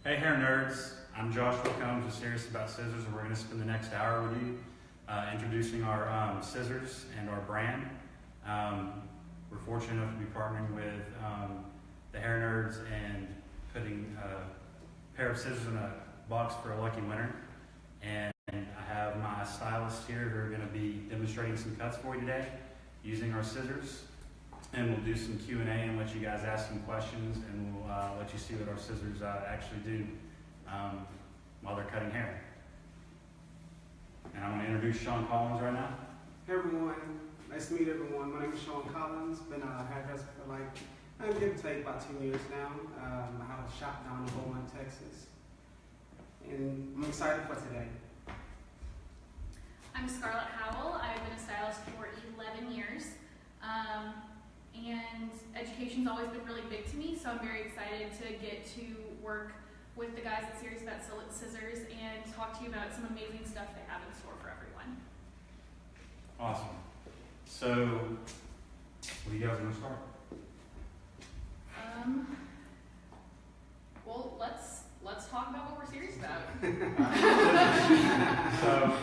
Hey hair nerds, I'm Joshua Combs with Serious About Scissors, and we're going to spend the next hour with you introducing our scissors and our brand. We're fortunate enough to be partnering with the hair nerds and putting a pair of scissors in a box for a lucky winner. And I have my stylists here who are going to be demonstrating some cuts for you today using our scissors. And we'll do some Q&A and let you guys ask some questions, and we'll let you see what our scissors actually do while they're cutting hair. And I'm going to introduce Sean Collins right now. Hey everyone, nice to meet everyone. My name is Sean Collins. Been a hairdresser for give or take about 10 years now. I have a shop down in Beaumont, Texas. And I'm excited for today. I'm Scarlett Howell. I've been a stylist for 11 years. And education's always been really big to me, so I'm very excited to get to work with the guys at Shears About Scissors and talk to you about some amazing stuff they have in store for everyone. Awesome. So, what do you guys want to start? Well, let's talk about what we're serious about. So,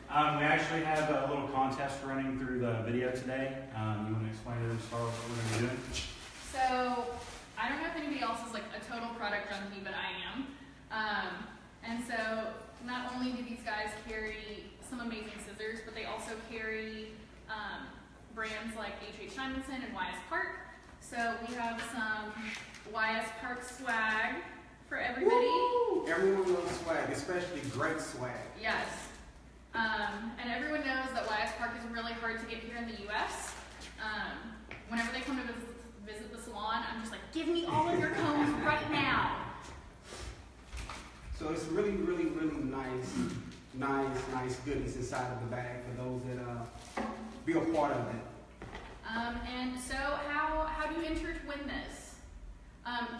we actually have a little contest running through the video today. You want to explain to them, Scarlett, what we're going to be doing? So, I don't know if anybody else is like a total product junkie, but I am. And so, not only do these guys carry some amazing scissors, but they also carry brands like H.H. Simonson and Y.S. Park. So, we have some Y.S. Park swag for everybody. Woo! Everyone loves swag, especially great swag. Yes. And everyone knows that Y.S. Park is really hard to get here in the U.S. Whenever they come to visit the salon, I'm just like, give me all of your combs right now. So it's really nice goodies inside of the bag for those that be a part of it. And so how do you enter to win this?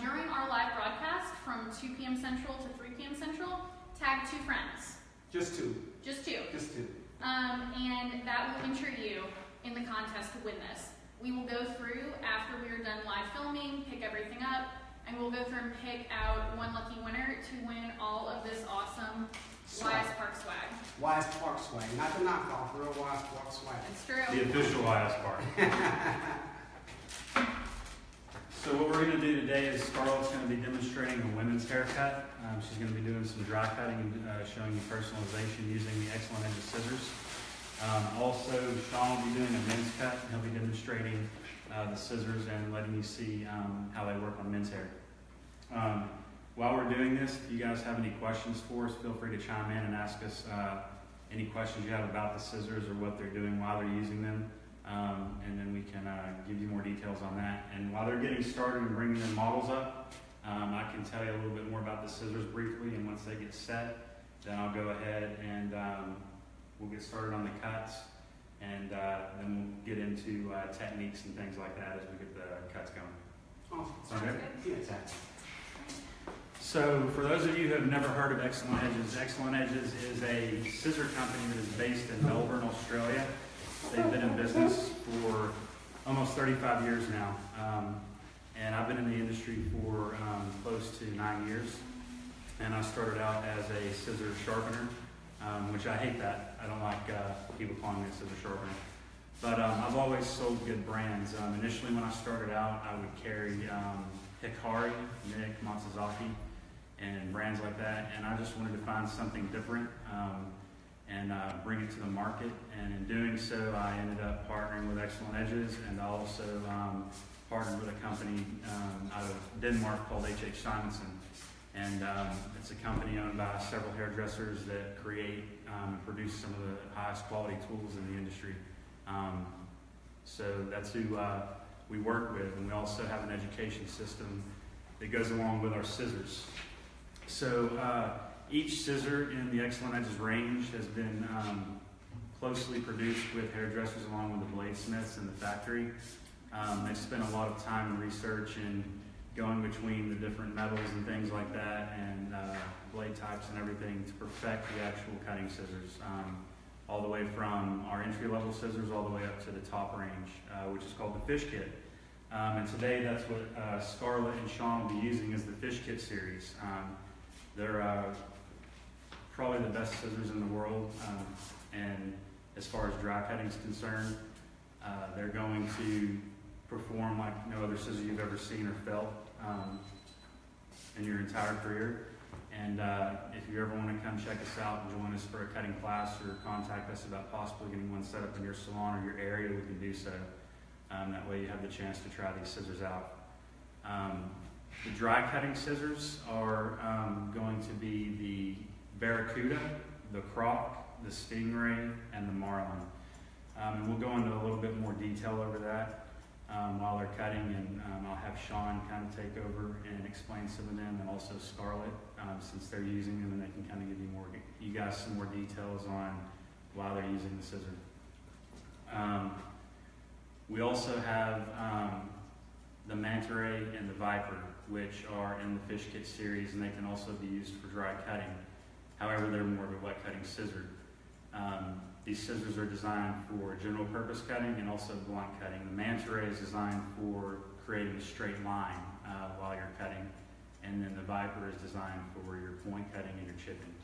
During our live broadcast from 2 p.m. Central to 3 p.m. Central, tag 2 friends. Just two. Just two. Just two. And that will enter you in the contest to win this. We will go through after we are done live filming, pick everything up, and we'll go through and pick out one lucky winner to win all of this awesome Y.S. Park swag. Y.S. Park swag, not the knockoff, real Y.S. Park swag. It's true. The official Y.S. Park. So what we're going to do today is Scarlett's going to be demonstrating a women's haircut. She's going to be doing some dry cutting and showing you personalization using the Excellent Edges scissors. Also, Sean will be doing a men's cut. He'll be demonstrating the scissors and letting you see how they work on men's hair. While we're doing this, if you guys have any questions for us, feel free to chime in and ask us any questions you have about the scissors or what they're doing while they're using them. And then we can give you more details on that. And while they're getting started and bringing their models up, I can tell you a little bit more about the scissors briefly, and once they get set, then I'll go ahead and we'll get started on the cuts, and then we'll get into techniques and things like that as we get the cuts going. Awesome. Sound good? Yes. So for those of you who have never heard of Excellent Edges, Excellent Edges is a scissor company that is based in Melbourne, Australia. They've been in business for almost 35 years now. And I've been in the industry for close to 9 years. And I started out as a scissor sharpener, which I hate that. I don't like people calling me a scissor sharpener. But I've always sold good brands. Initially when I started out, I would carry Hikari, Nick, Matsuzaki, and brands like that. And I just wanted to find something different and bring it to the market. And in doing so, I ended up partnering with Excellent Edges, and I also partnered with a company out of Denmark called H.H. Simonson. And it's a company owned by several hairdressers that create and produce some of the highest quality tools in the industry. So that's who we work with, and we also have an education system that goes along with our scissors. So each scissor in the Excellent Edges range has been closely produced with hairdressers along with the bladesmiths in the factory. They spent a lot of time and research and going between the different metals and things like that, and blade types and everything to perfect the actual cutting scissors, all the way from our entry-level scissors all the way up to the top range, which is called the Fish Kit. And today that's what Scarlett and Sean will be using is the Fish Kit series. They're probably the best scissors in the world, and as far as dry cutting is concerned, they're going to perform like no other scissors you've ever seen or felt in your entire career. And if you ever want to come check us out and join us for a cutting class or contact us about possibly getting one set up in your salon or your area, we can do so. That way you have the chance to try these scissors out. The dry cutting scissors are going to be the Barracuda, the Croc, the Stingray, and the Marlin. And we'll go into a little bit more detail over that while they're cutting, and I'll have Sean kind of take over and explain some of them, and also Scarlett, since they're using them, and they can kind of give you guys some more details on why they're using the scissor. We also have the Manta Ray and the Viper, which are in the Fish Kit series, and they can also be used for dry cutting. However, they're more of a wet cutting scissor. These scissors are designed for general purpose cutting and also blunt cutting. The Manta Ray is designed for creating a straight line while you're cutting, and then the Viper is designed for your point cutting and your chipping.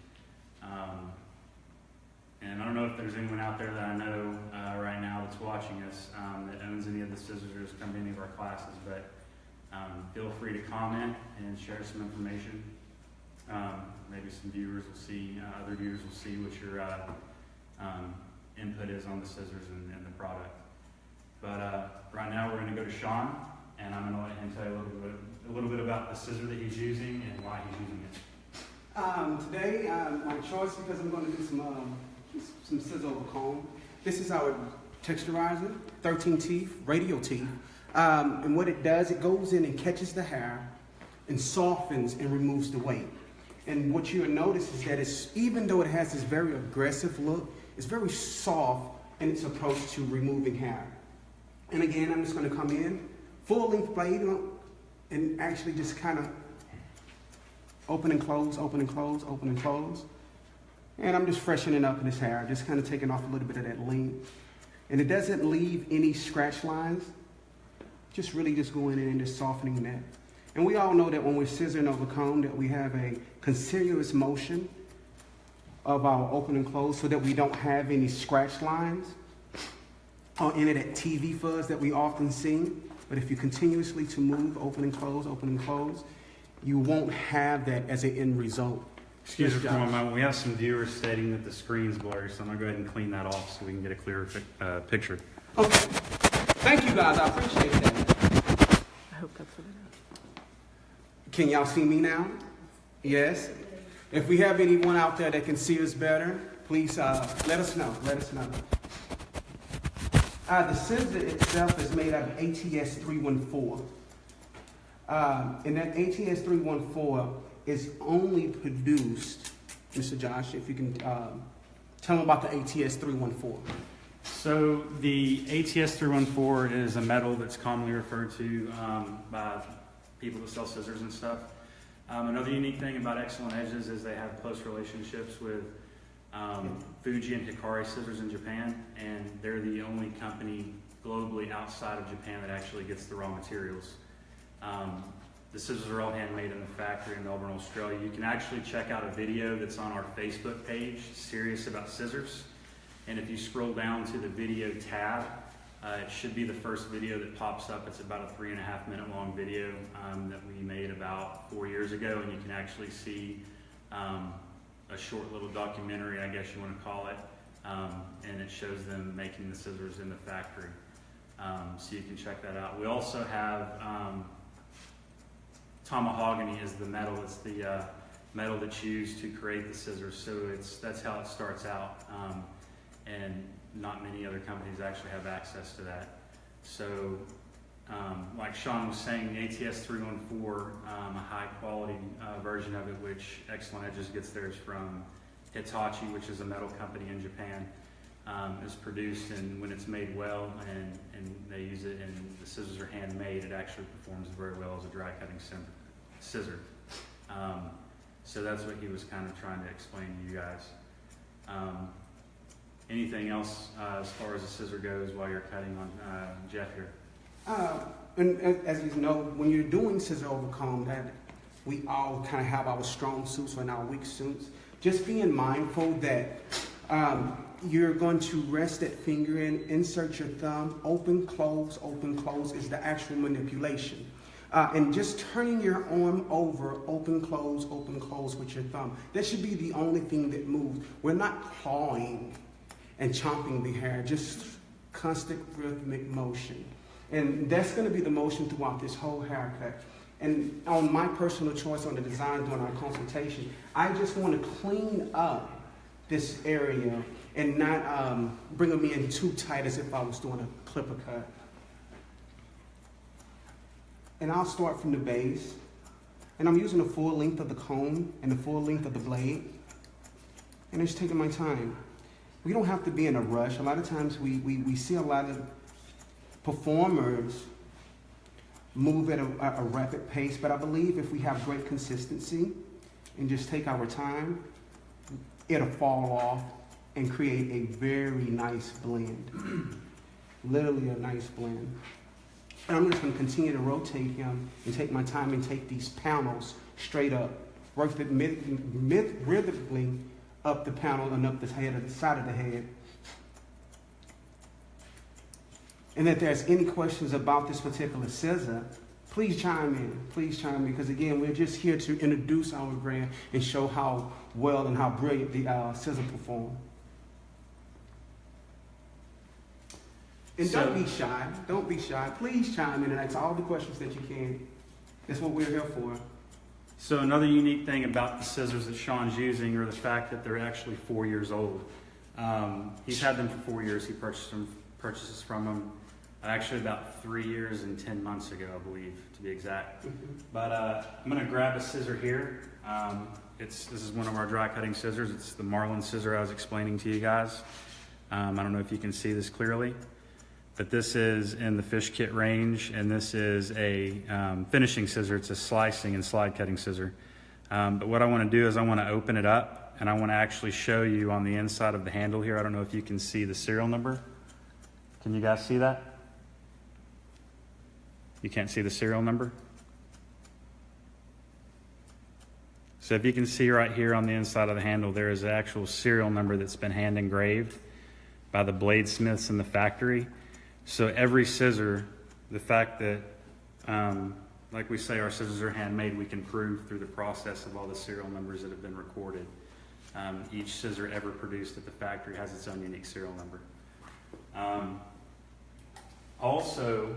And I don't know if there's anyone out there that I know right now that's watching us that owns any of the scissors or has come to any of our classes, but feel free to comment and share some information. Maybe some viewers will see, other viewers will see what your input is on the scissors and the product. But right now we're going to go to Sean, and I'm going to let him tell you a little bit about the scissor that he's using and why he's using it. Today, my choice, because I'm going to do some scissor over comb. This is our texturizer, 13 teeth, radial teeth. And what it does, it goes in and catches the hair and softens and removes the weight. And what you'll notice is that even though it has this very aggressive look, it's very soft in its approach to removing hair. And again, I'm just going to come in, full length blade, and actually just kind of open and close, open and close, open and close. And I'm just freshening up this hair, just kind of taking off a little bit of that length. And it doesn't leave any scratch lines, just really just going in and just softening that. And we all know that when we're scissoring over comb, that we have a continuous motion of our open and close so that we don't have any scratch lines or any of that TV fuzz that we often see. But if you continuously to move, open and close, you won't have that as an end result. Excuse me for one moment. We have some viewers stating that the screen's blurry, so I'm going to go ahead and clean that off so we can get a clearer picture. Okay. Thank you, guys. I appreciate that. I hope that's what it is. Can y'all see me now? Yes? If we have anyone out there that can see us better, please let us know. Let us know. The scissor itself is made out of ATS 314. And that ATS 314 is only produced, Mr. Josh, if you can tell them about the ATS 314. So the ATS 314 is a metal that's commonly referred to by people that sell scissors and stuff. Another unique thing about Excellent Edges is they have close relationships with Fuji and Hikari scissors in Japan, and they're the only company globally outside of Japan that actually gets the raw materials. The scissors are all handmade in the factory in Melbourne, Australia. You can actually check out a video that's on our Facebook page, Serious About Scissors. And if you scroll down to the video tab, it should be the first video that pops up. It's about a 3.5 minute long video that we made about 4 years ago. And you can actually see a short little documentary, I guess you want to call it. And it shows them making the scissors in the factory. So you can check that out. We also have Tomahogany is the metal. It's the metal that's used to create the scissors. So that's how it starts out. And not many other companies actually have access to that. So like Sean was saying, the ATS 314, a high quality version of it, which Excellent Edges gets theirs from Hitachi, which is a metal company in Japan, is produced, and when it's made well and they use it and the scissors are handmade, it actually performs very well as a dry cutting scissor. So that's what he was kind of trying to explain to you guys. Anything else as far as the scissor goes while you're cutting on Jeff here? And as you know, when you're doing scissor over comb, that we all kind of have our strong suits and our weak suits. Just being mindful that you're going to rest that finger in, insert your thumb, open, close is the actual manipulation. And just turning your arm over, open, close with your thumb. That should be the only thing that moves. We're not clawing and chomping the hair, just constant rhythmic motion. And that's going to be the motion throughout this whole haircut. And on my personal choice on the design during our consultation, I just want to clean up this area and not bring them in too tight as if I was doing a clipper cut. And I'll start from the base. And I'm using the full length of the comb and the full length of the blade. And I'm just taking my time. We don't have to be in a rush. A lot of times we see a lot of performers move at a rapid pace, but I believe if we have great consistency and just take our time, it'll fall off and create a very nice blend. Literally a nice blend. And I'm just going to continue to rotate him and take my time and take these panels straight up. Work it rhythmically up the panel and up the head, the side of the head. And if there's any questions about this particular scissor, please chime in. Please chime in, because again, we're just here to introduce our brand and show how well and how brilliant the scissor perform. And don't be shy. Don't be shy. Please chime in and ask all the questions that you can. That's what we're here for. So another unique thing about the scissors that Sean's using are the fact that they're actually 4 years old. He's had them for 4 years. He purchases from them actually about 3 years and 10 months ago, I believe, to be exact. But I'm going to grab a scissor here. This is one of our dry cutting scissors. It's the Marlin scissor I was explaining to you guys. I don't know if you can see this clearly, but this is in the fish kit range, and this is a finishing scissor. It's a slicing and slide cutting scissor. But what I want to do is I want to open it up, and I want to actually show you on the inside of the handle here. I don't know if you can see the serial number. Can you guys see that? You can't see the serial number? So if you can see right here on the inside of the handle, there is an actual serial number that's been hand engraved by the bladesmiths in the factory. So every scissor, the fact that, like we say, our scissors are handmade, we can prove through the process of all the serial numbers that have been recorded. Each scissor ever produced at the factory has its own unique serial number. Also,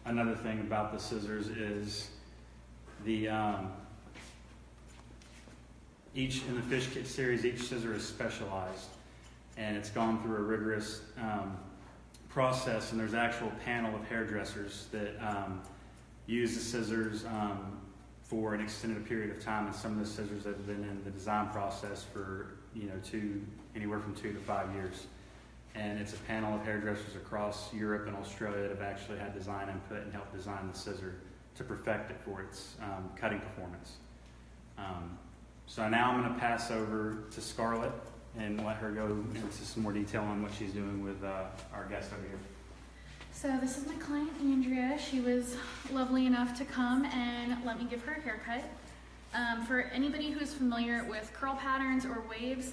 another thing about the scissors is the each in the fish kit series, each scissor is specialized, and it's gone through a rigorous process. And there's an actual panel of hairdressers that use the scissors for an extended period of time. And some of the scissors have been in the design process for anywhere from 2 to 5 years. And it's a panel of hairdressers across Europe and Australia that have actually had design input and helped design the scissor to perfect it for its cutting performance. So now I'm going to pass over to Scarlett and let her go into some more detail on what she's doing with our guest over here. So this is my client, Andrea. She was lovely enough to come and let me give her a haircut. For anybody who's familiar with curl patterns or waves,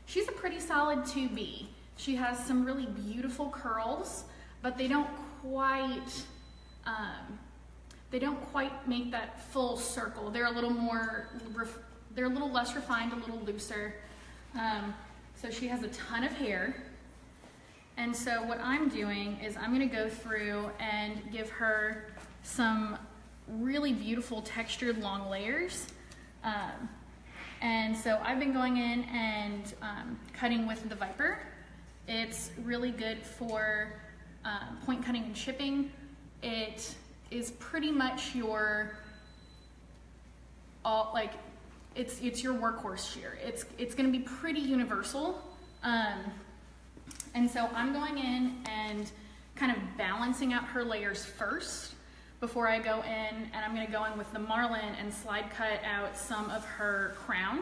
she's a pretty solid 2B. She has some really beautiful curls, but they don't quite make that full circle. They're a little more, they're a little less refined, a little looser. So she has a ton of hair. And so what I'm doing is I'm gonna go through and give her some really beautiful textured long layers. And so I've been going in and cutting with the Viper. It's really good for point cutting and chipping. It is pretty much your it's your workhorse shear. It's going to be pretty universal. And so I'm going in and kind of balancing out her layers first before I go in, and I'm going to go in with the Marlin and slide cut out some of her crown,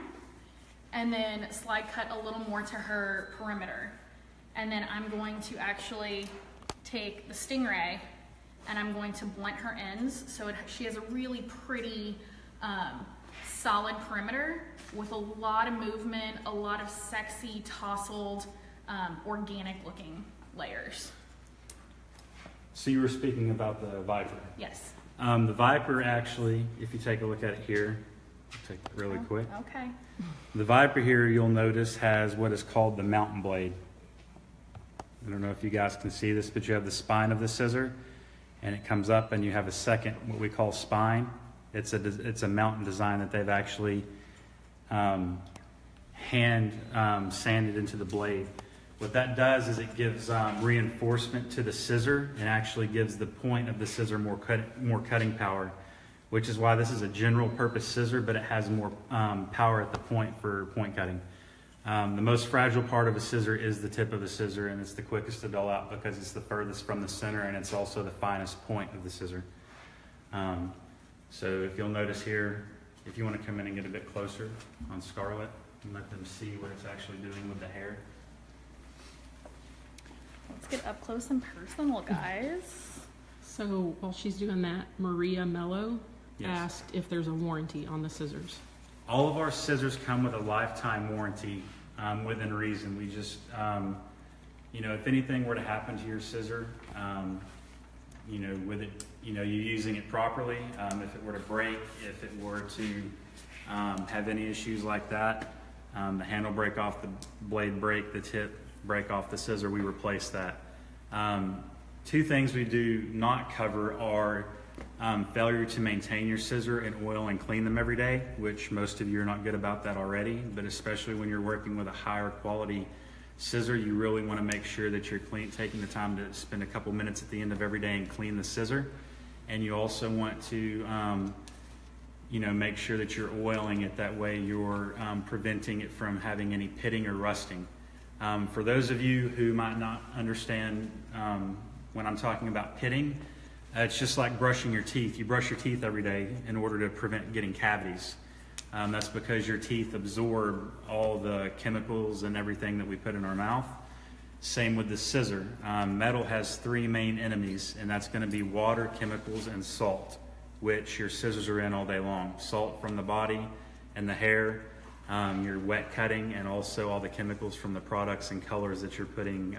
and then slide cut a little more to her perimeter. And then I'm going to actually take the Stingray and I'm going to blunt her ends. So she has a really pretty solid perimeter with a lot of movement, a lot of sexy, tousled, organic looking layers. So you were speaking about the Viper. Yes. The Viper actually, if you take a look at it here, I'll take it really quick. Okay. The Viper here, you'll notice, has what is called the mountain blade. I don't know if you guys can see this, but you have the spine of the scissor, and it comes up, and you have a second, what we call spine. It's a mountain design that they've actually hand sanded into the blade. What that does is it gives reinforcement to the scissor and actually gives the point of the scissor more cutting power, which is why this is a general purpose scissor, but it has more power at the point for point cutting. The most fragile part of a scissor is the tip of the scissor, and it's the quickest to dull out because it's the furthest from the center, and it's also the finest point of the scissor. So if you'll notice here, if you want to come in and get a bit closer on Scarlett and let them see what it's actually doing with the hair. Let's get up close and personal, guys. So while she's doing that, Maria Mello Yes. asked if there's a warranty on the scissors. All of our scissors come with a lifetime warranty within reason. We just, if anything were to happen to your scissor, with it, you using it properly, if it were to break, if it were to have any issues like that, the handle break off, the blade break, the tip break off the scissor, we replace that. Two things we do not cover are failure to maintain your scissor and oil and clean them every day, which most of you are not good about that already, but especially when you're working with a higher quality scissor, you really want to make sure that you're taking the time to spend a couple minutes at the end of every day and clean the scissor. And you also want to make sure that you're oiling it. That way you're preventing it from having any pitting or rusting. For those of you who might not understand when I'm talking about pitting, it's just like brushing your teeth. You brush your teeth every day in order to prevent getting cavities. That's because your teeth absorb all the chemicals and everything that we put in our mouth. Same with the scissor. Metal has three main enemies, and that's going to be water, chemicals, and salt, which your scissors are in all day long. Salt from the body and the hair, your wet cutting, and also all the chemicals from the products and colors that you're putting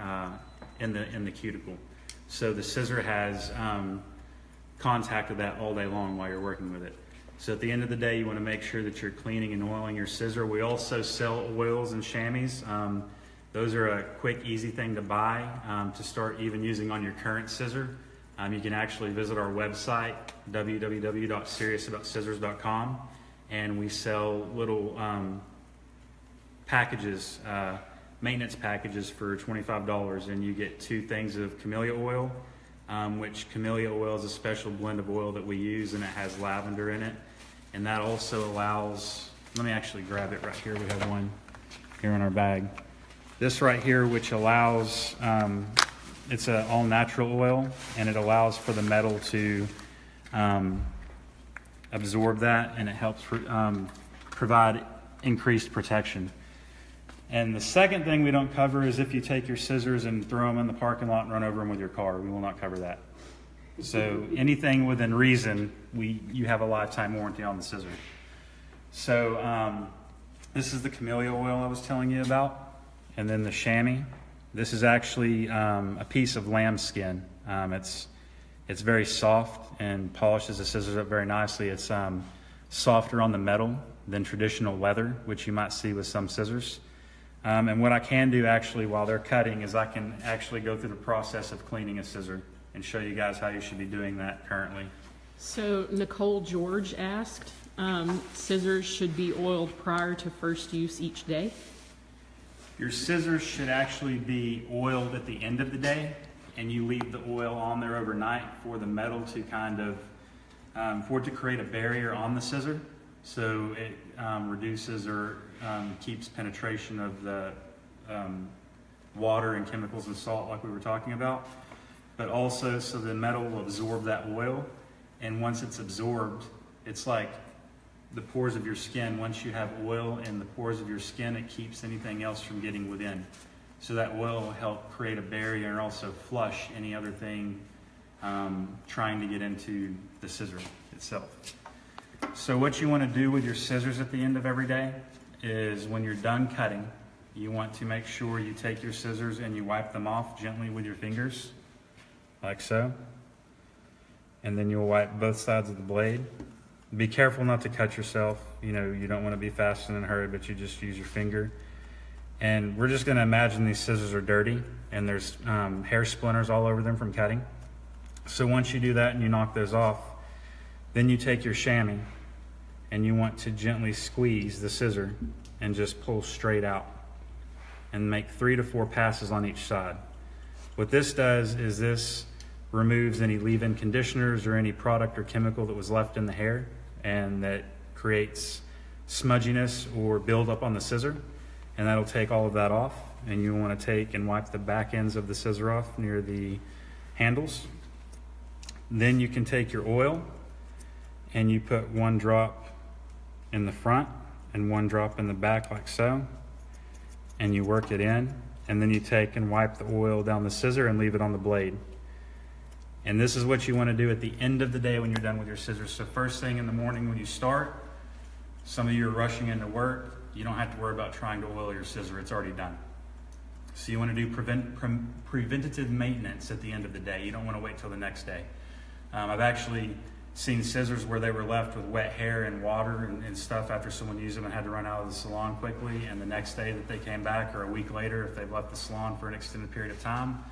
in the cuticle. So the scissor has contact with that all day long while you're working with it. So at the end of the day, you want to make sure that you're cleaning and oiling your scissor. We also sell oils and chamois. Those are a quick, easy thing to buy to start even using on your current scissor. You can actually visit our website, www.seriousoboutscissors.com, and we sell little packages, maintenance packages for $25, and you get 2 things of camellia oil, which camellia oil is a special blend of oil that we use, and it has lavender in it. And that also allows, let me actually grab it right here. We have one here in our bag. This right here, which allows, it's an all natural oil, and it allows for the metal to absorb that, and it helps provide increased protection. And the second thing we don't cover is if you take your scissors and throw them in the parking lot and run over them with your car. We will not cover that. So anything within reason, you have a lifetime warranty on the scissor. So this is the camellia oil I was telling you about, and then the chamois. This is actually a piece of lamb skin. It's very soft and polishes the scissors up very nicely. It's softer on the metal than traditional leather, which you might see with some scissors. And what I can do actually while they're cutting is I can actually go through the process of cleaning a scissor and show you guys how you should be doing that currently. So Nicole George asked, scissors should be oiled prior to first use each day? Your scissors should actually be oiled at the end of the day, and you leave the oil on there overnight for the metal to kind of, for it to create a barrier on the scissor, so it reduces or keeps penetration of the water and chemicals and salt like we were talking about, but also so the metal will absorb that oil, and once it's absorbed, it's like the pores of your skin. Once you have oil in the pores of your skin, it keeps anything else from getting within. So that oil will help create a barrier and also flush any other thing trying to get into the scissor itself. So what you want to do with your scissors at the end of every day is when you're done cutting, you want to make sure you take your scissors and you wipe them off gently with your fingers, like so. And then you'll wipe both sides of the blade. Be careful not to cut yourself. You know, you don't want to be fast and in a hurry, but you just use your finger. And we're just going to imagine these scissors are dirty and there's hair splinters all over them from cutting. So once you do that and you knock those off, then you take your chamois and you want to gently squeeze the scissor and just pull straight out and make 3 to 4 passes on each side. What this does is this removes any leave-in conditioners or any product or chemical that was left in the hair and that creates smudginess or buildup on the scissor, and that'll take all of that off. And you want to take and wipe the back ends of the scissor off near the handles. Then you can take your oil and you put 1 drop in the front and 1 drop in the back, like so, and you work it in, and then you take and wipe the oil down the scissor and leave it on the blade. And this is what you want to do at the end of the day when you're done with your scissors. So first thing in the morning when you start, some of you are rushing into work, you don't have to worry about trying to oil your scissor, it's already done. So you want to do preventative maintenance at the end of the day. You don't want to wait till the next day. I've actually seen scissors where they were left with wet hair and water and stuff after someone used them and had to run out of the salon quickly, and the next day that they came back, or a week later if they've left the salon for an extended period of time,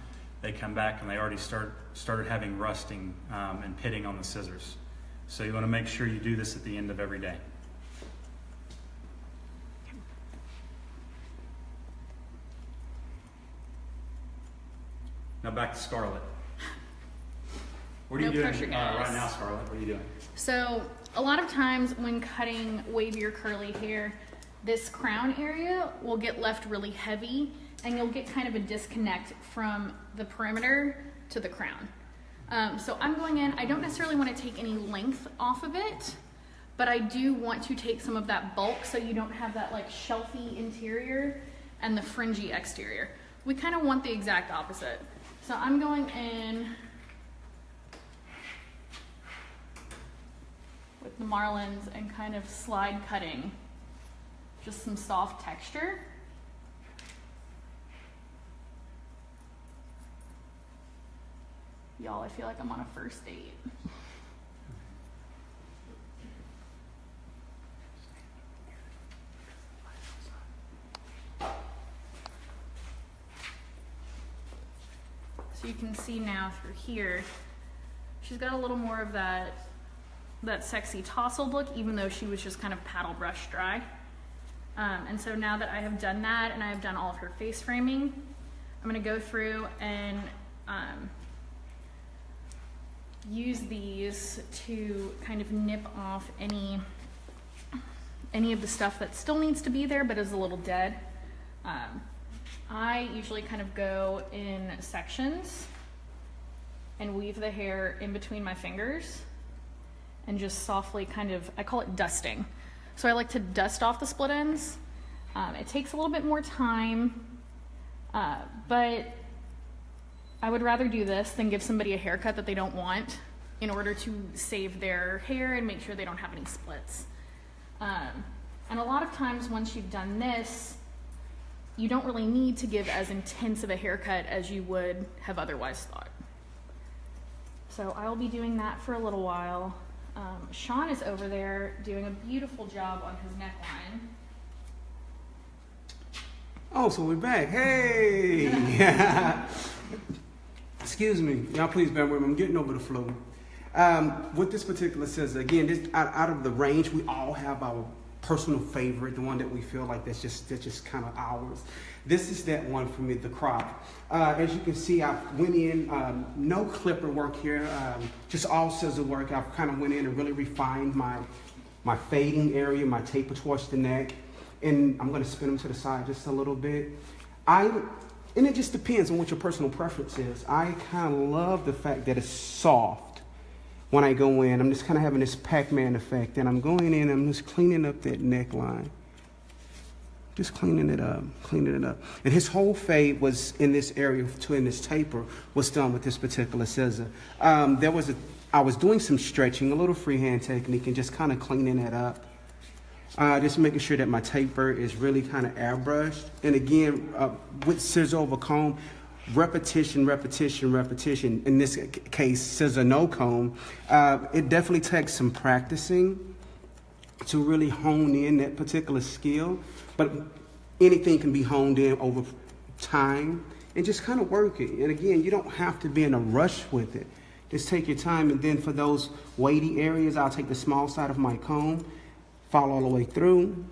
they come back and they already started having rusting and pitting on the scissors. So you want to make sure you do this at the end of every day. Now back to Scarlett. What are you doing pressure, guys. right now, Scarlett? What are you doing? So a lot of times when cutting wavy or curly hair, this crown area will get left really heavy and you'll get kind of a disconnect from the perimeter to the crown. So I'm going in, I don't necessarily want to take any length off of it, but I do want to take some of that bulk so you don't have that like shelfy interior and the fringy exterior. We kind of want the exact opposite. So I'm going in with the marlins and kind of slide cutting just some soft texture. Y'all, I feel like I'm on a first date. So you can see now through here, she's got a little more of that sexy tousled look, even though she was just kind of paddle brush dry. And so now that I have done that and I have done all of her face framing, I'm gonna go through and use these to kind of nip off any of the stuff that still needs to be there but is a little dead. I usually kind of go in sections and weave the hair in between my fingers and just softly kind of, I call it dusting. So I like to dust off the split ends. It takes a little bit more time, but I would rather do this than give somebody a haircut that they don't want in order to save their hair and make sure they don't have any splits. And a lot of times once you've done this, you don't really need to give as intense of a haircut as you would have otherwise thought. So I'll be doing that for a little while. Sean is over there doing a beautiful job on his neckline. Oh, so we're back. Hey! Excuse me. Y'all please bear with me. I'm getting over the flu. With this particular scissor, again, this, out of the range, we all have our personal favorite, the one that we feel like that's just kind of ours. This is that one for me, the crop. As you can see, I went in, no clipper work here, just all scissor work. I've kind of went in and really refined my fading area, my taper towards the neck, and I'm going to spin them to the side just a little bit. And it just depends on what your personal preference is. I kind of love the fact that it's soft. When I go in, I'm just kind of having this Pac-Man effect, and I'm going in, I'm just cleaning up that neckline. Just cleaning it up. And his whole fade was in this area to in this taper was done with this particular scissor. I was doing some stretching, a little freehand technique, and just kind of cleaning it up. Just making sure that my taper is really kind of airbrushed. And again, with scissor over comb, repetition. In this case, scissor no comb. It definitely takes some practicing to really hone in that particular skill. But anything can be honed in over time and just kind of work it. And again, you don't have to be in a rush with it. Just take your time. And then for those weighty areas, I'll take the small side of my comb, follow all the way through,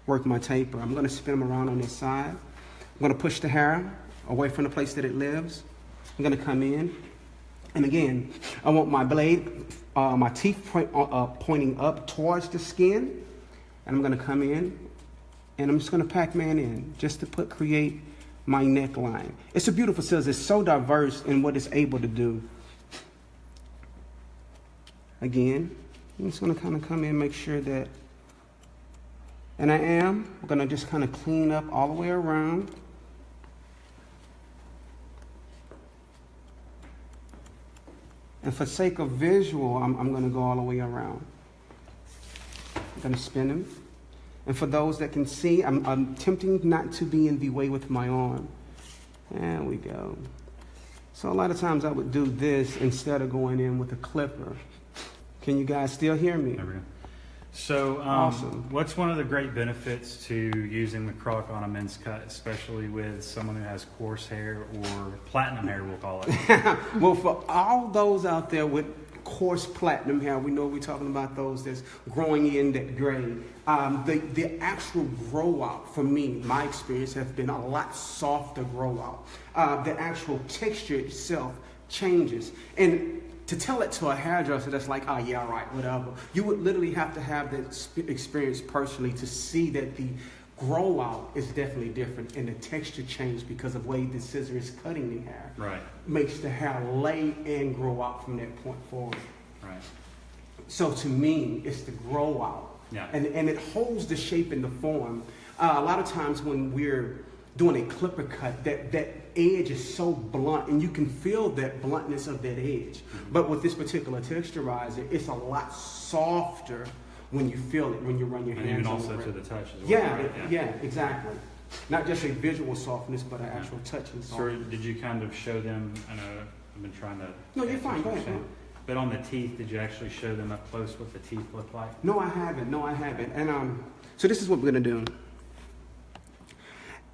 work my taper. I'm going to spin them around on this side. I'm going to push the hair away from the place that it lives. I'm going to come in. And again, I want my blade, my teeth pointing up towards the skin. And I'm going to come in. And I'm just going to Pac-Man in just to create my neckline. It's a beautiful scissor. It's so diverse in what it's able to do. Again, I'm just going to kind of come in, make sure that, and we're going to just kind of clean up all the way around. And for sake of visual, I'm going to go all the way around. I'm going to spin them. And for those that can see, I'm attempting not to be in the way with my arm. There we go. So a lot of times I would do this instead of going in with a clipper. Can you guys still hear me? There we go. So, Awesome. What's one of the great benefits to using the crook on a men's cut, especially with someone who has coarse hair or platinum hair, we'll call it? Well, for all those out there with coarse platinum hair, we know we're talking about those that's growing in that gray. The actual grow out, for me, my experience has been a lot softer grow out. The actual texture itself changes. And to tell it to a hairdresser that's like, oh yeah, right, whatever, you would literally have to have that experience personally to see that the grow out is definitely different and the texture change because of the way the scissor is cutting the hair. Right. Makes the hair lay and grow out from that point forward. Right. So to me, it's the grow out. Yeah. And it holds the shape and the form. A lot of times when we're doing a clipper cut, that edge is so blunt and you can feel that bluntness of that edge. Mm-hmm. But with this particular texturizer, it's a lot softer when you feel it, when you run your hands even over also it. to the touch as well. Yeah, right? yeah, exactly. Not just a visual softness, but an actual touch and So softness. did you kind of show them, I know I've been trying to... No, you're fine, go ahead. But on the teeth, did you actually show them up close what the teeth look like? No, I haven't. And so this is what we're going to do.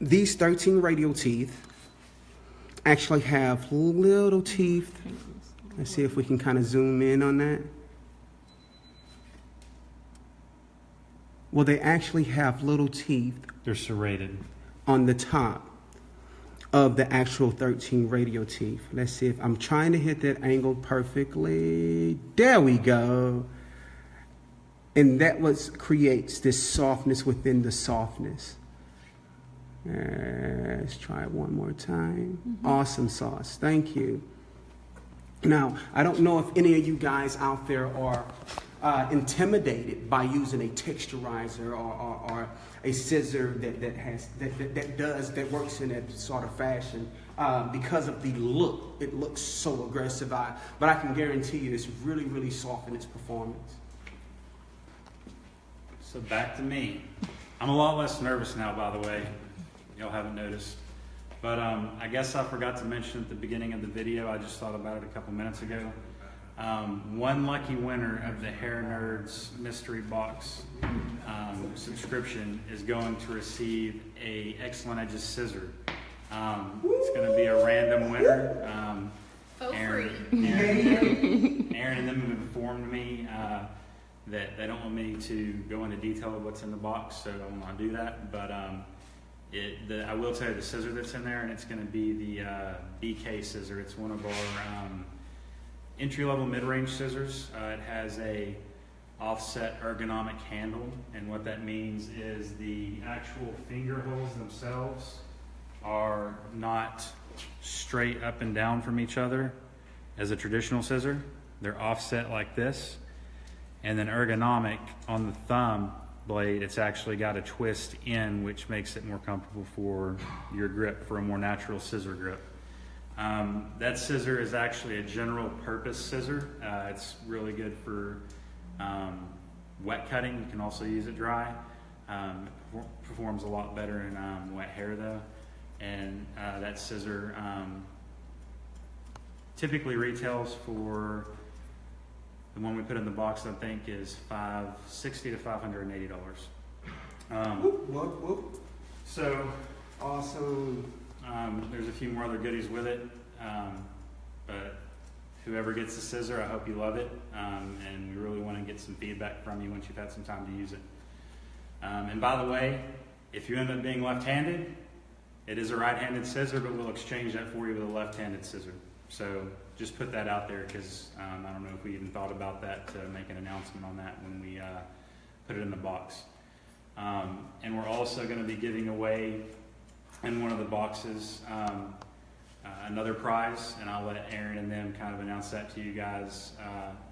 These 13 radial teeth actually have little teeth. Let's see if we can kind of zoom in on that. Well, they actually have little teeth. They're serrated. On the top of the actual 13 radial teeth. Let's see if I'm trying to hit that angle perfectly. There we go. And that creates this softness within the softness. Let's try it one more time. Mm-hmm. Awesome sauce. Thank you. Now, I don't know if any of you guys out there are intimidated by using a texturizer or a scissor that works in that sort of fashion because of the look. It looks so aggressive, but I can guarantee you it's really, really soft in its performance. So back to me. I'm a lot less nervous now, by the way. Y'all haven't noticed. But I guess I forgot to mention at the beginning of the video, I just thought about it a couple minutes ago. One lucky winner of the Hair Nerds Mystery Box subscription is going to receive a Excellent Edges scissor. It's going to be a random winner. Aaron and them have informed me that they don't want me to go into detail of what's in the box, so I will not do that. But I will tell you the scissor that's in there, and it's going to be the BK scissor. It's one of our entry-level mid-range scissors. It has a offset ergonomic handle, and what that means is the actual finger holes themselves are not straight up and down from each other as a traditional scissor. They're offset like this, and then ergonomic on the thumb, blade. It's actually got a twist in, which makes it more comfortable for your grip, for a more natural scissor grip. That scissor is actually a general purpose scissor. It's really good for wet cutting. You can also use it dry. It performs a lot better in wet hair though. And that scissor typically retails for, the one we put in the box, I think, is $560 to $580. Whoop, whoop, whoop. So Awesome. there's a few more other goodies with it, but whoever gets the scissor, I hope you love it, and we really want to get some feedback from you once you've had some time to use it. And by the way, if you end up being left-handed, it is a right-handed scissor, but we'll exchange that for you with a left-handed scissor. So just put that out there, because I don't know if we even thought about that to make an announcement on that when we put it in the box. And we're also going to be giving away in one of the boxes another prize, and I'll let Aaron and them kind of announce that to you guys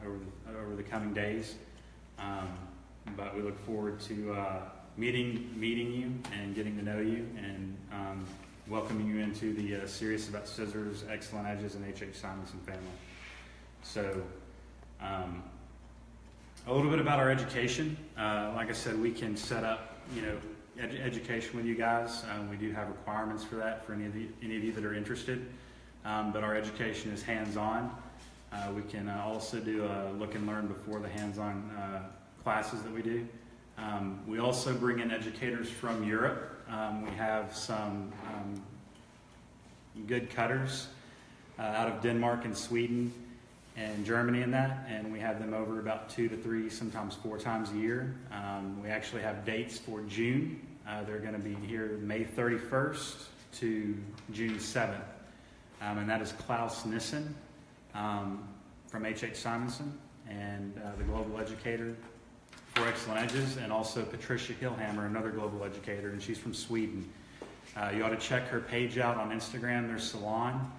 over the coming days. But we look forward to meeting you and getting to know you, and welcoming you into the Serious About Scissors, Excellent Edges, and H.H. Simonson family. So a little bit about our education. Like I said, we can set up, education with you guys. We do have requirements for that for any of you that are interested. But our education is hands-on. We can also do a look and learn before the hands-on classes that we do. We also bring in educators from Europe. We have some good cutters out of Denmark and Sweden and Germany in that, and we have them over about 2 to 3, sometimes 4 times a year. We actually have dates for June. They're going to be here May 31st to June 7th, and that is Klaus Nissen from H.H. Simonson, and the global educator for Excellent Edges, and also Patricia Hillhammer, another global educator, and she's from Sweden. You ought to check her page out on Instagram, their salon.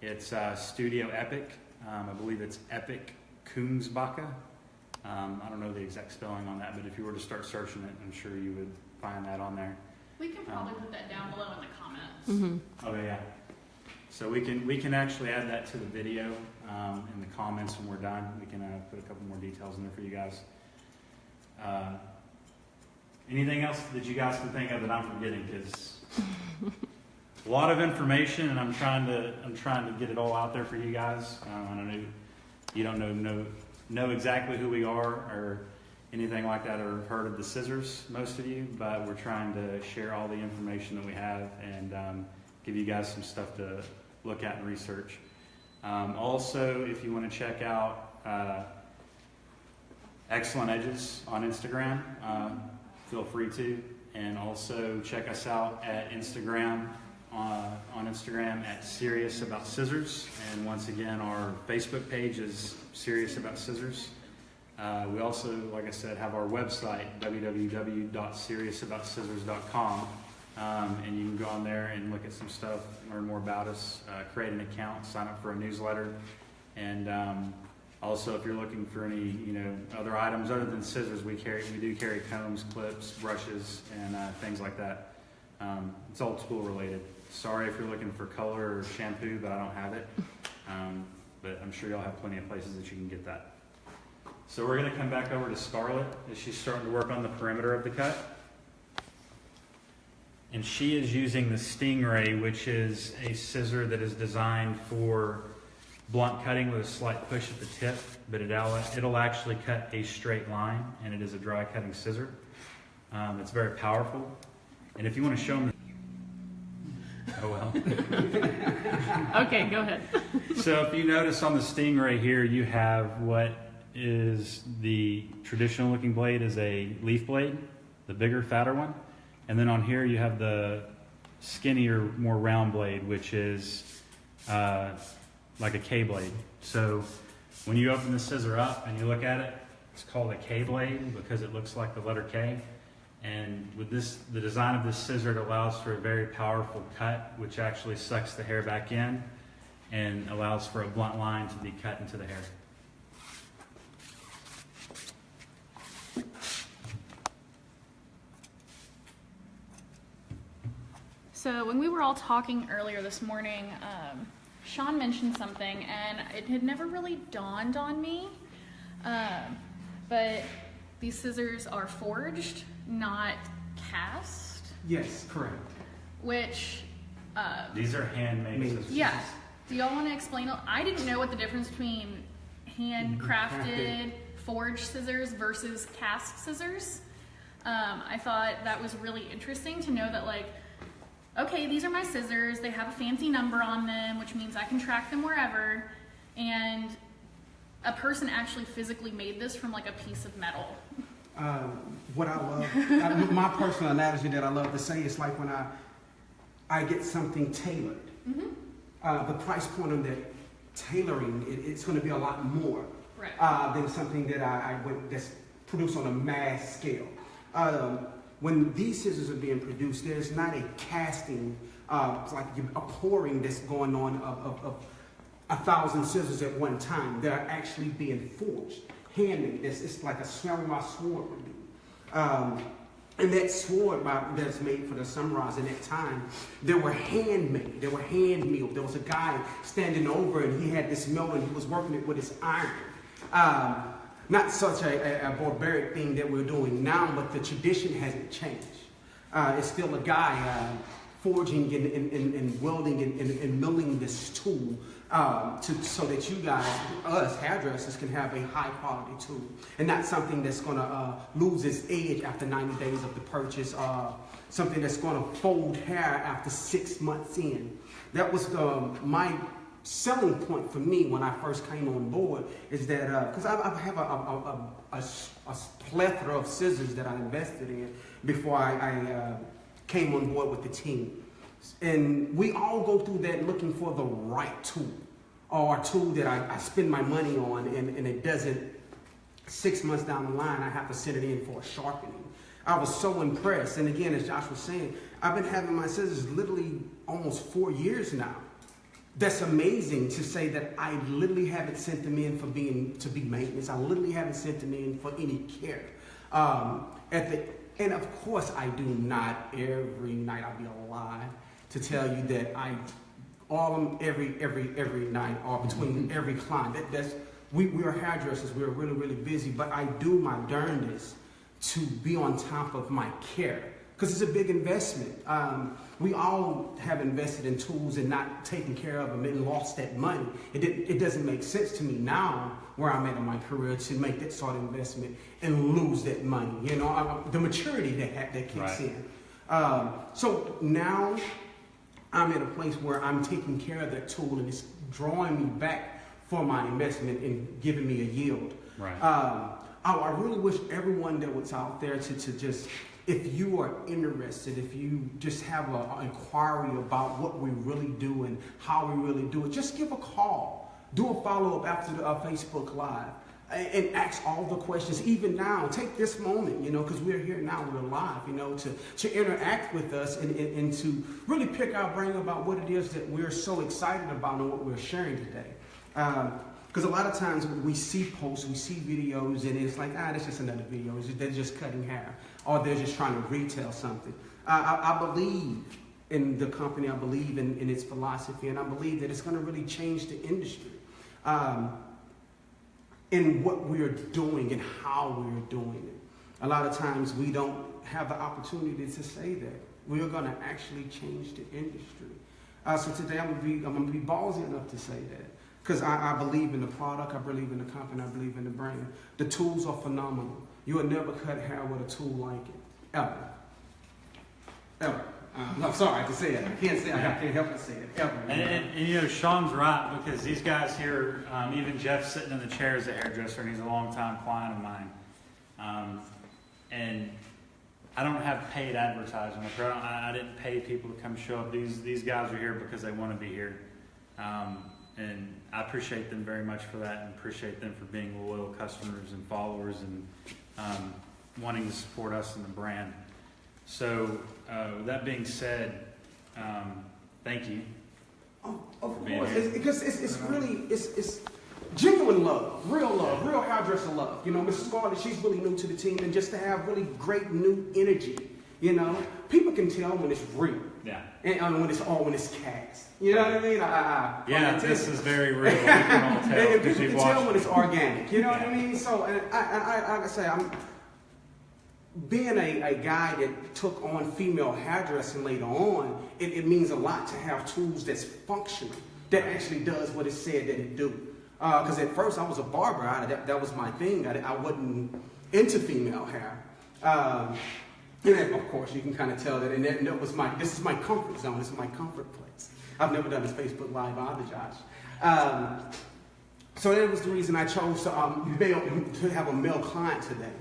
It's Studio Epic. I believe it's Epic Kungsbacka. I don't know the exact spelling on that, but if you were to start searching it, I'm sure you would find that on there. We can probably put that down below in the comments. Mm-hmm. Oh yeah. So we can actually add that to the video in the comments when we're done. We can put a couple more details in there for you guys. Anything else that you guys can think of that I'm forgetting? Because a lot of information, and I'm trying to get it all out there for you guys. I know you don't know exactly who we are or anything like that, or have heard of the scissors, most of you, but we're trying to share all the information that we have and give you guys some stuff to look at and research. Also, if you want to check out Excellent Edges on Instagram, feel free to, and also check us out at Instagram, on Instagram at Serious About Scissors, and once again our Facebook page is Serious About Scissors. We also, like I said, have our website, www.seriousaboutscissors.com, and you can go on there and look at some stuff, learn more about us, create an account, sign up for a newsletter, and also, if you're looking for any, other items other than scissors, we do carry combs, clips, brushes, and things like that. It's all tool related. Sorry if you're looking for color or shampoo, but I don't have it. But I'm sure y'all have plenty of places that you can get that. So we're going to come back over to Scarlett as she's starting to work on the perimeter of the cut. And she is using the Stingray, which is a scissor that is designed for blunt cutting with a slight push at the tip, but it'll actually cut a straight line, and it is a dry cutting scissor. It's very powerful. And if you want to show them, oh well. Okay, go ahead. So if you notice on the Stingray here, you have what is the traditional looking blade is a leaf blade, the bigger, fatter one. And then on here you have the skinnier, more round blade, which is like a K blade. So when you open the scissor up and you look at it, it's called a K blade because it looks like the letter K. And with the design of this scissor, it allows for a very powerful cut, which actually sucks the hair back in and allows for a blunt line to be cut into the hair. So when we were all talking earlier this morning, Sean mentioned something, and it had never really dawned on me. But these scissors are forged, not cast. Yes, correct. Which, These are handmade scissors. yeah. Do y'all want to explain? I didn't know what the difference between handcrafted, forged scissors versus cast scissors. I thought that was really interesting to know that, like, okay, these are my scissors. They have a fancy number on them, which means I can track them wherever. And a person actually physically made this from, like, a piece of metal. What I love, my personal analogy that I love to say is like when I get something tailored. The price point on that tailoring, it's going to be a lot more than something that that's produced on a mass scale. When these scissors are being produced, there's not a casting, it's like a pouring that's going on of 1,000 scissors at one time. They're actually being forged, handmade. It's like a samurai sword would be. And that sword that's made for the samurais in that time, they were handmade. They were hand milled. There was a guy standing over, and he had this mill, and he was working it with his iron. Not such a barbaric thing that we're doing now, but the tradition hasn't changed. It's still a guy forging and welding and milling this tool so that you guys, us hairdressers, can have a high quality tool and not something that's going to lose its edge after 90 days of the purchase, something that's going to fold hair after 6 months in. That was my selling point for me when I first came on board, is that because I have a plethora of scissors that I invested in before I came on board with the team. And we all go through that looking for the right tool, or a tool that I spend my money on, and it doesn't, 6 months down the line, I have to send it in for a sharpening. I was so impressed. And again, as Josh was saying, I've been having my scissors literally almost 4 years now. That's amazing to say that I literally haven't sent them in to be maintenance. I literally haven't sent them in for any care. And of course, I do not every night. I'll be alive to tell you that every night, or between every client. We are hairdressers. We're really, really busy, but I do my darndest to be on top of my care, because it's a big investment. We all have invested in tools and not taken care of them and lost that money. It doesn't make sense to me now, where I'm at in my career, to make that sort of investment and lose that money. You know, the maturity that kicks in. So now I'm at a place where I'm taking care of that tool, and it's drawing me back for my investment and giving me a yield. I really wish everyone that was out there to just, if you are interested, if you just have an inquiry about what we really do and how we really do it, just give a call. Do a follow-up after the Facebook Live and ask all the questions. Even now, take this moment, you know, because we're here now, we're live, you know, to interact with us and to really pick our brain about what it is that we're so excited about and what we're sharing today. Because a lot of times we see posts, we see videos, and it's like, that's just another video. They're just cutting hair, or they're just trying to retell something. I believe in the company. I believe in its philosophy, and I believe that it's going to really change the industry in what we're doing and how we're doing it. A lot of times we don't have the opportunity to say that. We are going to actually change the industry. So today I'm going to be ballsy enough to say that. Because I believe in the product, I believe in the company, I believe in the brand. The tools are phenomenal. You will never cut hair with a tool like it, ever. Ever. I'm sorry, I have to say it. I can't help but say it, ever. And you know, Sean's right, because these guys here, even Jeff's sitting in the chair as a hairdresser, and he's a longtime client of mine. And I don't have paid advertising. I didn't pay people to come show up. These guys are here because they want to be here. And I appreciate them very much for that, and appreciate them for being loyal customers and followers and wanting to support us in the brand. So with that being said, thank you. Of course, because it's really genuine love, real hairdresser love. You know, Mrs. Scarlett, she's really new to the team, and just to have really great new energy You know, people can tell when it's real. Yeah. And when it's cast. You know what I mean? Yeah, this is very real. We can all tell. And people can tell when it's organic. You know what I Yeah. mean? So, and like I say, I'm being a guy that took on female hairdressing later on. It means a lot to have tools that's functional, that actually does what it said that it do. Because at first I was a barber. That was my thing. I wasn't into female hair. And of course, you can kind of tell that. And that was this is my comfort zone. This is my comfort place. I've never done this Facebook Live either, Josh. So that was the reason I chose to have a male client today,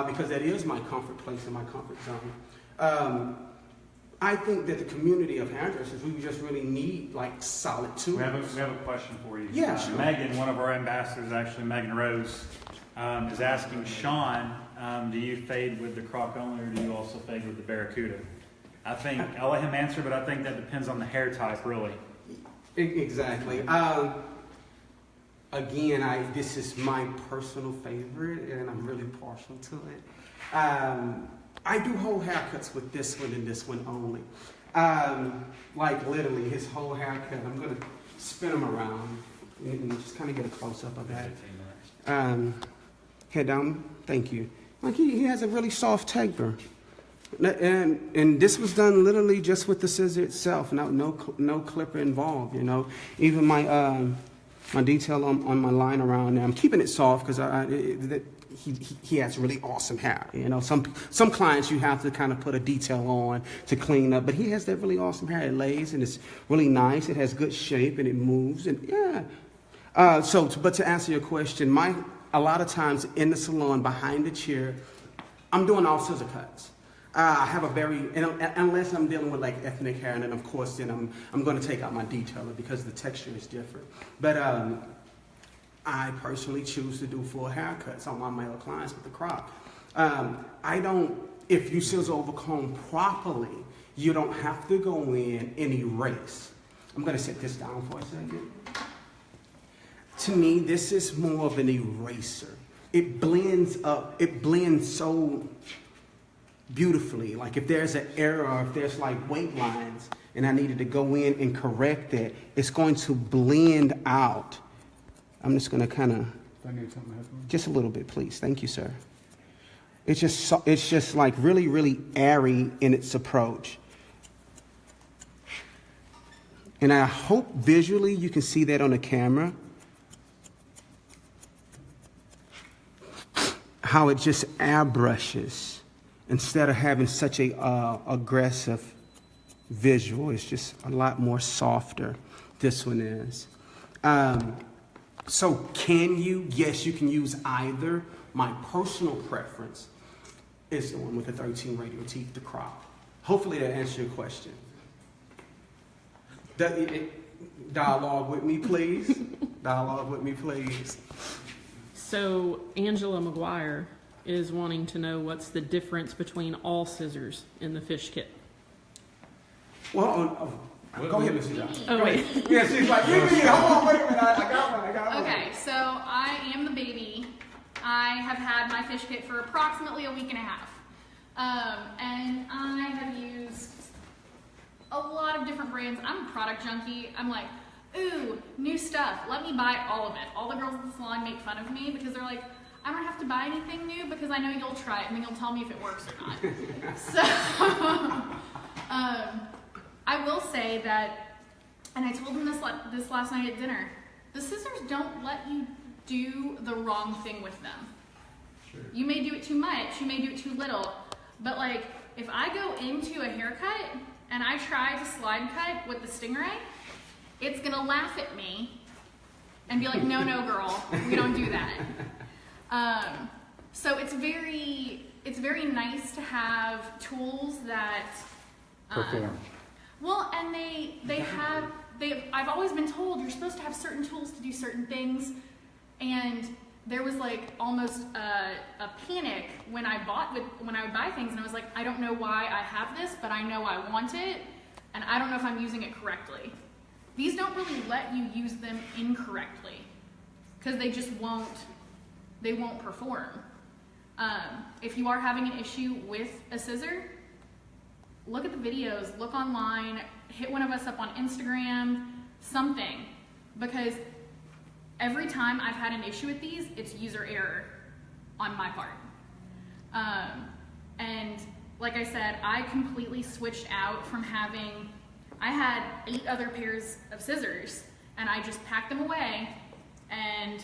because that is my comfort place and my comfort zone. I think that the community of hairdressers, we just really need like solid tools. We have a question for you. Yeah, sure. Megan, one of our ambassadors, actually Megan Rose, is asking Sean, do you fade with the croc only, or do you also fade with the Barracuda? I think I'll let him answer, but I think that depends on the hair type, really. Exactly. Again, this is my personal favorite, and I'm really partial to it. I do whole haircuts with this one and this one only. Like literally his whole haircut. I'm gonna spin him around and just kind of get a close up of that. Head down. Thank you. Like he has a really soft texture. And this was done literally just with the scissor itself. No clipper involved. You know, even my detail on my line around there. I'm keeping it soft because he has really awesome hair. You know, some clients you have to kind of put a detail on to clean up, but he has that really awesome hair. It lays and it's really nice. It has good shape and it moves and yeah. But to answer your question, a lot of times in the salon behind the chair, I'm doing all scissor cuts. I have unless I'm dealing with like ethnic hair, and then of course I'm going to take out my detailer because the texture is different. But I personally choose to do full haircuts on my male clients with the crop. If you scissor over comb properly, you don't have to go in and erase. I'm going to set this down for a second. To me, this is more of an eraser. It blends up, it blends so beautifully. Like if there's an error, or if there's like weight lines, and I needed to go in and correct it, it's going to blend out. I'm just going to kind of, just a little bit, please. Thank you, sir. It's just like really, really airy in its approach. And I hope visually you can see that on the camera. How it just airbrushes instead of having such a aggressive visual. It's just a lot more softer. This one is. So can you? Yes, you can use either. My personal preference is the one with the 13 radial teeth, the crop. Hopefully that answers your question. Dialogue with me, please. Dialogue with me, please. So Angela McGuire is wanting to know what's the difference between all scissors in the fish kit. Well, go ahead, Mr. Johnson. Oh, wait. Yeah, she's like, hold on, wait a minute, I got one. Okay, so I am the baby. I have had my fish kit for approximately a week and a half. And I have used a lot of different brands. I'm a product junkie. I'm like, ooh, new stuff. Let me buy all of it. All the girls at the salon make fun of me because they're like, I don't have to buy anything new because I know you'll try it and then you'll tell me if it works or not. So, I will say that, and I told them this last night at dinner, the scissors don't let you do the wrong thing with them. Sure. You may do it too much, you may do it too little, but like, if I go into a haircut and I try to slide cut with the Stingray, it's gonna laugh at me and be like, no, girl, we don't do that. So it's very nice to have tools that Perform. Well, and I've always been told you're supposed to have certain tools to do certain things, and there was like almost a panic when I would buy things, and I was like, I don't know why I have this, but I know I want it, and I don't know if I'm using it correctly. These don't really let you use them incorrectly because they just won't perform. If you are having an issue with a scissor, look at the videos, look online, hit one of us up on Instagram, something. Because every time I've had an issue with these, it's user error on my part. And like I said, I completely switched out from having, I had 8 other pairs of scissors, and I just packed them away, and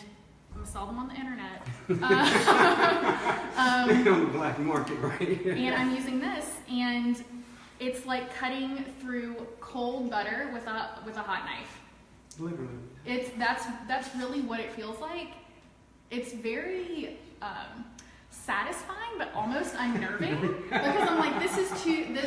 I'm gonna sell them on the internet. On the black market, right? And I'm using this, and it's like cutting through cold butter with a hot knife. Literally. That's really what it feels like. It's very satisfying, but almost unnerving because I'm like, this is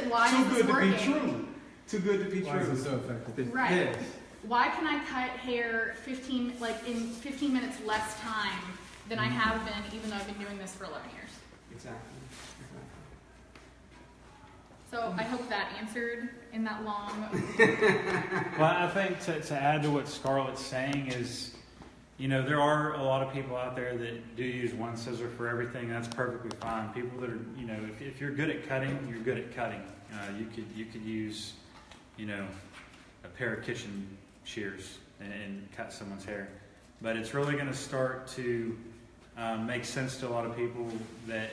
why is this working? Too good to be true. Too good to be true. Why is it so effective? Right. Yes. Why can I cut hair in 15 minutes less time than I have been, even though I've been doing this for 11 years? Exactly. So I hope that answered in that long. Well, I think to add to what Scarlett's saying is, there are a lot of people out there that do use one scissor for everything. That's perfectly fine. People that are, if you're good at cutting, you're good at cutting. You could use, a pair of kitchen shears and cut someone's hair. But it's really going to start to make sense to a lot of people that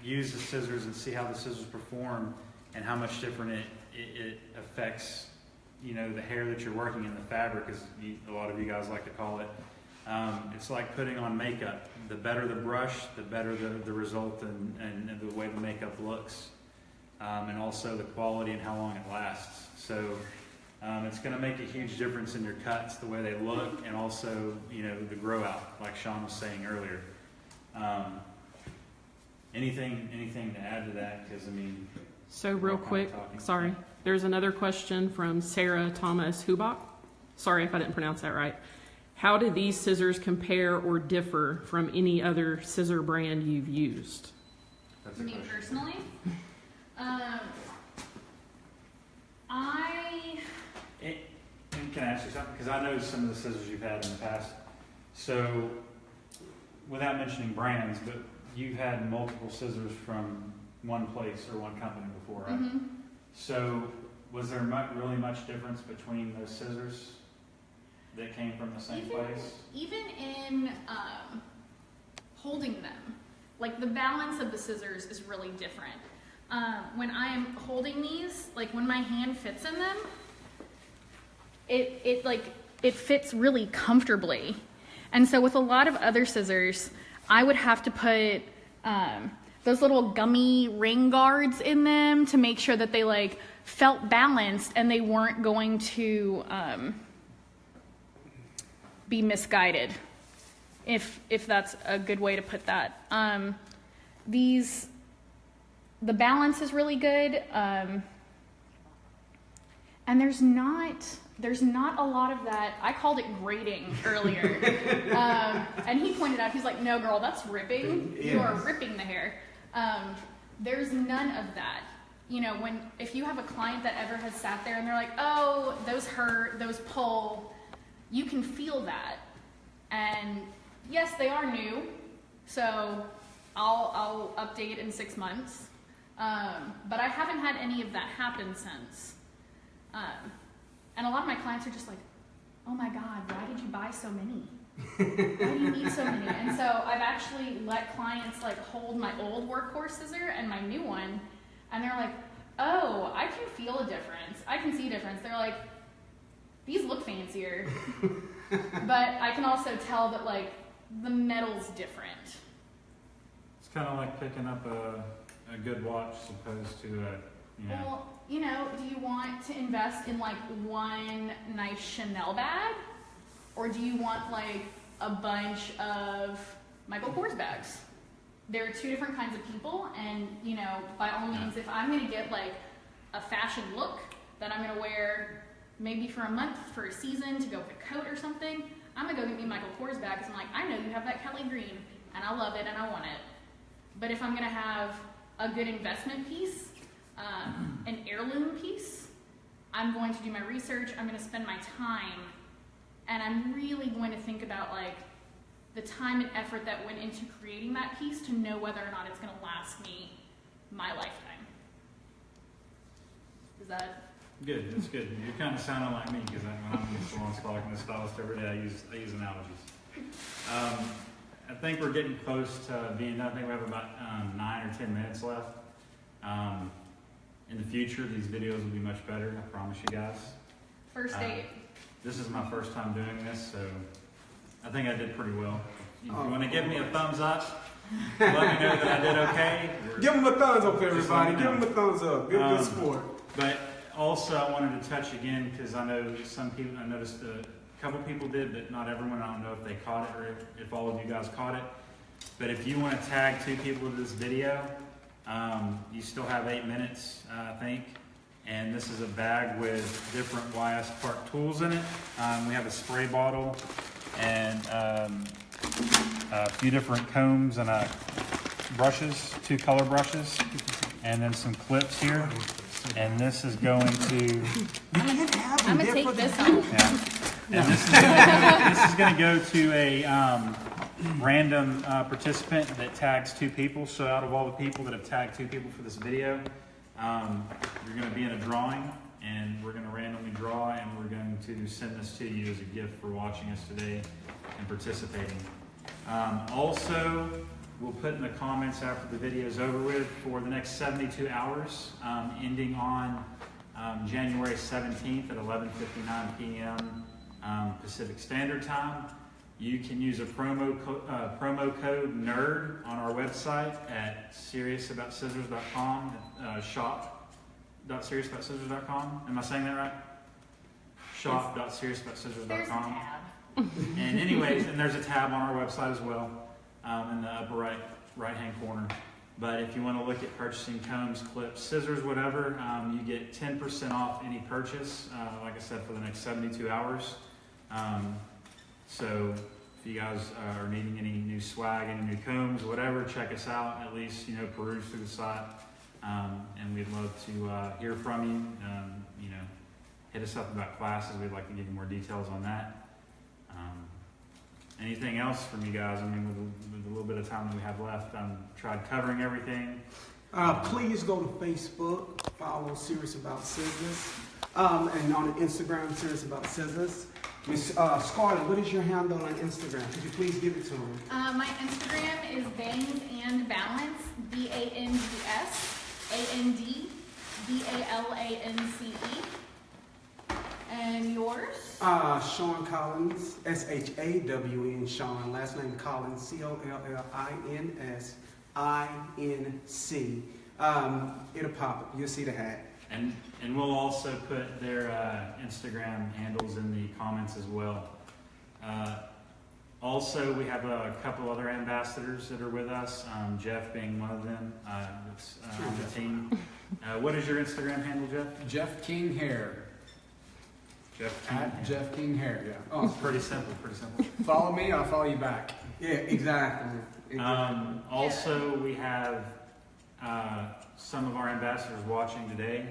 use the scissors and see how the scissors perform and how much different it affects, the hair that you're working in, the fabric, as a lot of you guys like to call it. It's like putting on makeup. The better the brush, the better the result and the way the makeup looks. And also the quality and how long it lasts. So it's going to make a huge difference in your cuts, the way they look, and also, the grow out, like Sean was saying earlier. Anything to add to that? Because So real quick, sorry, there's another question from Sarah Thomas Hubach. Sorry if I didn't pronounce that right. How do these scissors compare or differ from any other scissor brand you've used? That's a Me question. personally, And can I ask you something? Because I know some of the scissors you've had in the past. So, without mentioning brands, but you've had multiple scissors from one place or one company before, right? mm-hmm. So, was there really much difference between those scissors that came from the same place? Even in holding them, like the balance of the scissors is really different. When I am holding these, like when my hand fits in them, it fits really comfortably. And so with a lot of other scissors, I would have to put those little gummy ring guards in them to make sure that they felt balanced and they weren't going to be misguided, if that's a good way to put that. The balance is really good, and there's not a lot of that. I called it grating earlier, and he pointed out, he's like, no girl, that's ripping. Yes. You are ripping the hair. There's none of that. If you have a client that ever has sat there and they're like, oh, those hurt, those pull, you can feel that. And yes, they are new, so I'll update in 6 months. But I haven't had any of that happen since. And a lot of my clients are just like, oh my God, why did you buy so many? Why do you need so many? And so I've actually let clients hold my old workhorse scissor and my new one, and they're like, oh, I can feel a difference. I can see a difference. They're like, these look fancier. But I can also tell that the metal's different. It's kind of like picking up a good watch as opposed to Well, do you want to invest in one nice Chanel bag? Or do you want a bunch of Michael Kors bags? There are two different kinds of people, and by all means, if I'm gonna get a fashion look that I'm gonna wear maybe for a month, for a season, to go with a coat or something, I'm gonna go get me Michael Kors bag because I'm like, I know you have that Kelly green, and I love it and I want it. But if I'm gonna have a good investment piece, an heirloom piece, I'm going to do my research, I'm going to spend my time, and I'm really going to think about the time and effort that went into creating that piece to know whether or not it's going to last me my lifetime. Is that? Good, that's good. You're kind of sounding like me because when I'm in the salon talking to the stylist every day, I use analogies. I think we're getting close to being done. I think we have about 9 or 10 minutes left. In the future, these videos will be much better. I promise you guys. First date. This is my first time doing this, so I think I did pretty well. If you want to give me a thumbs up, let me know that I did okay. Give them a thumbs up, everybody. Give them a thumbs up. Good sport. But also, I wanted to touch again because I know some people. I noticed a couple people did, but not everyone. I don't know if they caught it or if all of you guys caught it. But if you want to tag 2 people to this video, you still have 8 minutes, I think. And this is a bag with different YS Park tools in it. We have a spray bottle and a few different combs and brushes, 2 color brushes, and then some clips here. And this is going to. I'm gonna take this home. Yeah. And this is going to go to a random participant that tags 2 people. So out of all the people that have tagged 2 people for this video, you're going to be in a drawing, and we're going to randomly draw, and we're going to send this to you as a gift for watching us today and participating. Also, we'll put in the comments after the video is over with for the next 72 hours, ending on January 17th at 11:59 p.m. Pacific Standard Time. You can use a promo code NERD on our website at SeriousAboutScissors.com, shop.SeriousAboutScissors.com. Am I saying that right? Shop.SeriousAboutScissors.com. There's a tab. And anyways, and there's a tab on our website as well, in the upper right-hand corner. But if you want to look at purchasing combs, clips, scissors, whatever, you get 10% off any purchase, like I said, for the next 72 hours. So if you guys are needing any new swag, any new combs, whatever, check us out. At least, peruse through the site. And we'd love to hear from you. Hit us up about classes. We'd like to give you more details on that. Anything else from you guys? I mean, with a little bit of time that we have left, tried covering everything. Please go to Facebook, follow Serious About Scissors, and on Instagram, Serious About Scissors. Miss Scarlett, what is your handle on Instagram? Could you please give it to me? My Instagram is Bangs and Balance, BANGS, ANDBALANCE. And yours? Sean Collins, SHAWN, Sean. Last name Collins, COLLINSINC. It'll pop up. You'll see the hat. And we'll also put their Instagram handles in the comments as well. Also, we have a couple other ambassadors that are with us, Jeff being one of them that's on the team. What is your Instagram handle, Jeff? Jeff King Hair. Jeff King. Jeff King Hair, yeah. Oh, pretty simple. Follow me, I'll follow you back. Yeah, exactly. Also, we have some of our ambassadors watching today.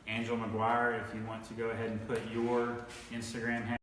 Angela McGuire, if you want to go ahead and put your Instagram handle